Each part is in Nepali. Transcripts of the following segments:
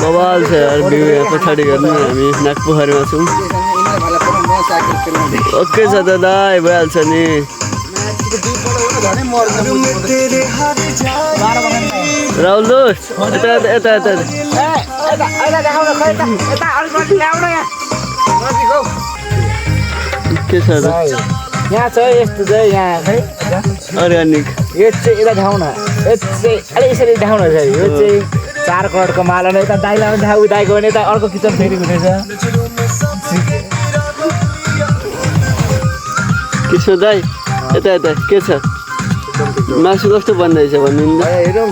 बवाल छ यार भ्यू यहाँ पछाडि गर्नु हामी नागपोखरीमा छौँ ओके छ दादा भइहाल्छ नि राहुल दोस्त यता यता यता के छ त यहाँ छ यस्तो चाहिँ यहाँ खै अर्ग्यानिक यो चाहिँ यता ठाउँ न यो चाहिँ अलि यसरी ठाउँ न यो चाहिँ 4 करोडको माल हो यता दाइलाई पनि थाहा दाइको भने यता अर्को किचन फेरि हुनेछ के छ दाइ यता यता के छ मासु कस्तो बन्दैछ भन्नु हेरौँ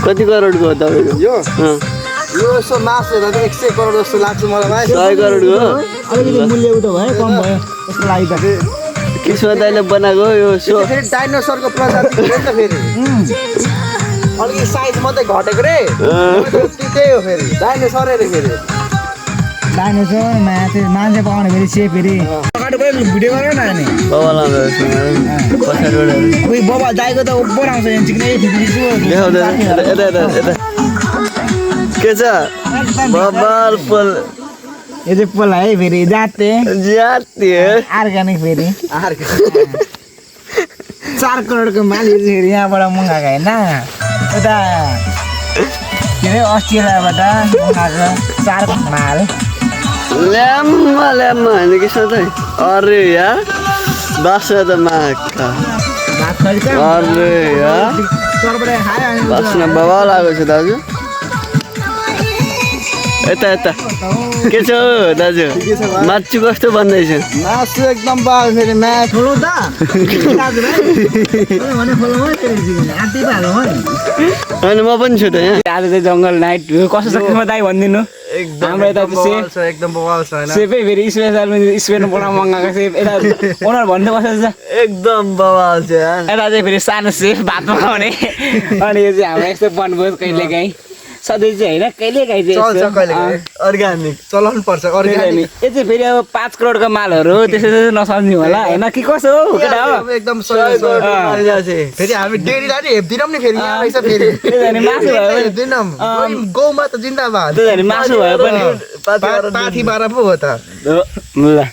कति करोडको हो तपाईँको यो यसो मासु हेर्दा त 100 करोड जस्तो लाग्छ मलाई 100 करोडको हो अलिकति मूल्य उठो भयो कम भयो त्यसको लागि त किस्मत दाइले बनाएको यो सो फेरि डाइनोसरको प्रजाति हो नि त फेरि अलिकति साइज मात्रै घटेको रे त्यही हो फेरि डाइनोसरै रे फेरि डाइनोसर मान्छे पाउने फेरि सेप फेरि अगाडि पनि भिडियो गरेर न अनि बाबा लाँदैछ पछाडिबाट उही बाबा दाइको त ओपर आउँछ यहाँ चिक्ने देखाउँदैन यता यता यता के छ बबाल फल यो चाहिँ पोला है फेरि जाते अर्ग्यानिक फेरि 4 करोडको माल यो चाहिँ फेरि यहाँबाट मगाएको होइन उता के अरे अस्ट्रेलियाबाट मगाएको 4 माल ल्याम्मा ल्याम्मा होइन कि सधैँ अरे यार बास्ना त माका अरे यार बास्ना बाबा लागेको छ दाजु यता यता के छ दाजु मासु कस्तो बन्दैछ मासु एकदम बाल फेरि म्याच ठुलो त भने खोलो होइन म पनि छु त यहाँ आज चाहिँ जङ्गल नाइट भ्यू कस्तो छ किस्मत दाइ भनिदिनु हाम्रो यता चाहिँ एकदम बवाल छ हैन सेपै फेरि स्पेसल स्पेन बनाउन मगाएको सेप यता ओनर भन्नु कस्तो छ एकदम बवाल छ यार यता चाहिँ फेरि सानो सेफ भात पकाउने अनि यो चाहिँ हाम्रो यस्तो बनभोज कहिलेकाहीँ सधैँ चाहिँ होइन कहिलेकाहीँ चल्छ कहिलेकाहीँ अर्ग्यानिक चलाउनु पर्छ अर्ग्यानिक यो चाहिँ फेरि अब 5 करोडको मालहरू त्यसै चाहिँ नसम्झ्नु होला होइन कि कसो हो केटा हो एकदम फेरि हामी डेरीलाई नि हेप्दिनौँ नि फेरि यहाँ रहेछ फेरि मासु भयो भने दिनौँ गौमा त जिन्दाबाद मासु भयो पनि पाथी बाह्र पो हो त ल